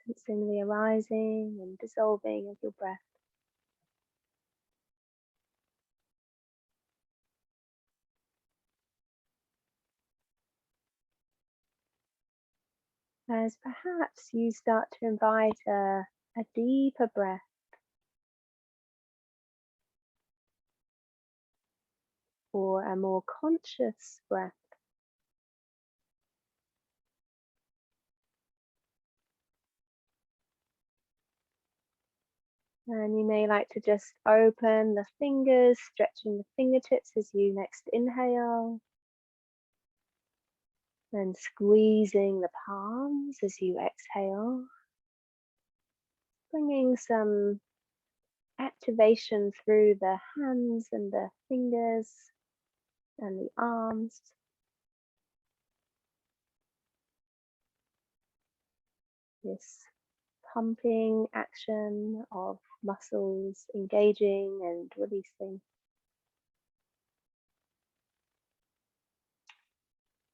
sensing the arising and dissolving of your breath. As perhaps you start to invite a deeper breath, or a more conscious breath. And you may like to just open the fingers, stretching the fingertips as you next inhale, and squeezing the palms as you exhale, bringing some activation through the hands and the fingers and the arms. This pumping action of muscles engaging and releasing.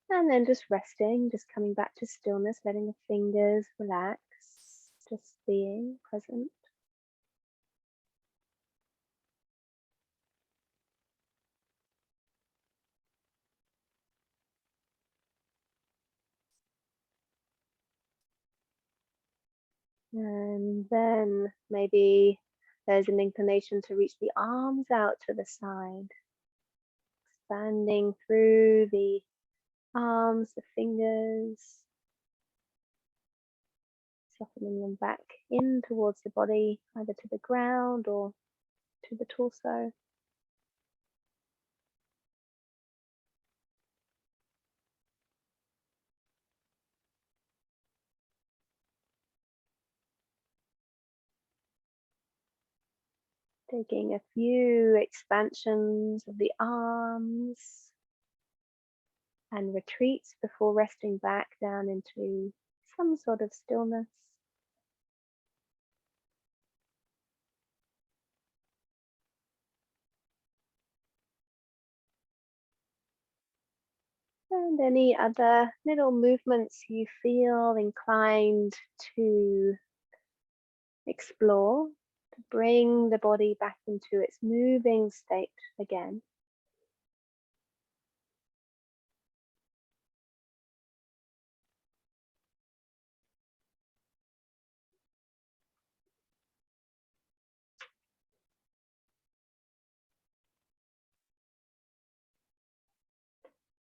And then just resting, just coming back to stillness, letting the fingers relax, just being present. And then maybe there's an inclination to reach the arms out to the side, expanding through the arms, the fingers, softening them back in towards the body, either to the ground or to the torso. Taking a few expansions of the arms and retreats before resting back down into some sort of stillness. And any other little movements you feel inclined to explore, to bring the body back into its moving state again.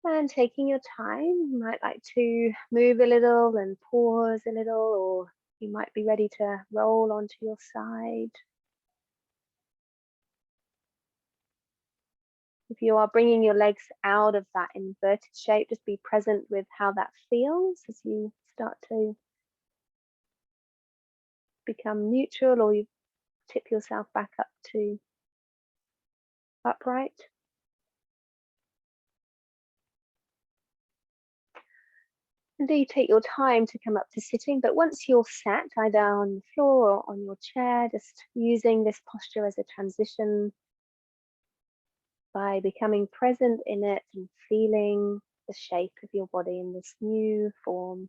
And taking your time, you might like to move a little and pause a little, or you might be ready to roll onto your side. If you are bringing your legs out of that inverted shape, just be present with how that feels as you start to become neutral, or you tip yourself back up to upright. And do take your time to come up to sitting, but once you're sat either on the floor or on your chair, just using this posture as a transition by becoming present in it and feeling the shape of your body in this new form.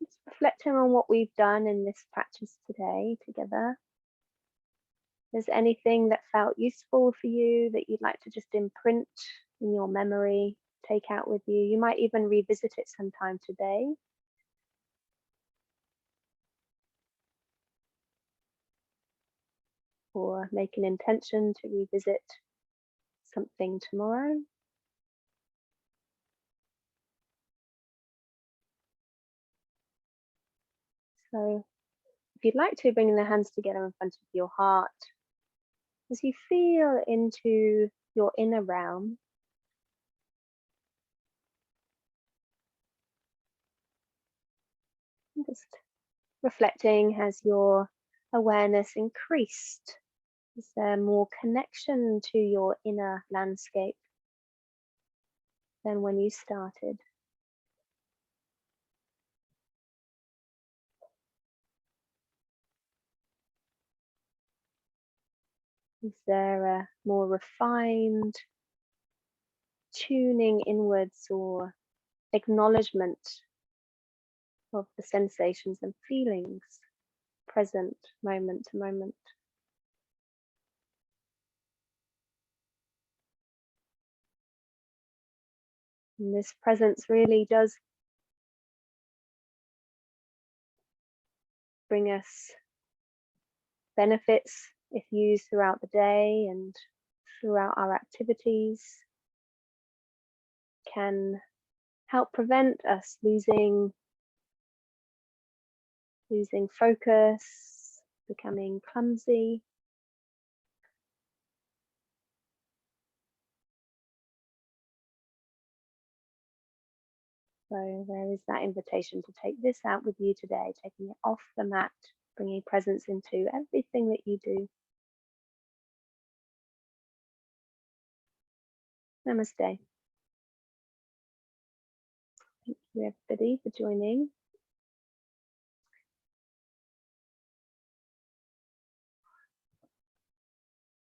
Just reflecting on what we've done in this practice today together. Is there anything that felt useful for you that you'd like to just imprint in your memory, take out with you? You might even revisit it sometime today. Or make an intention to revisit something tomorrow. So if you'd like to, bring the hands together in front of your heart. As you feel into your inner realm, just reflecting, has your awareness increased? Is there more connection to your inner landscape? than when you started. Is there a more refined tuning inwards or acknowledgement of the sensations and feelings present moment to moment? And this presence really does bring us benefits if used throughout the day and throughout our activities. Can help prevent us losing focus, becoming clumsy. So there is that invitation to take this out with you today, taking it off the mat, bringing presence into everything that you do. Namaste. Thank you everybody for joining.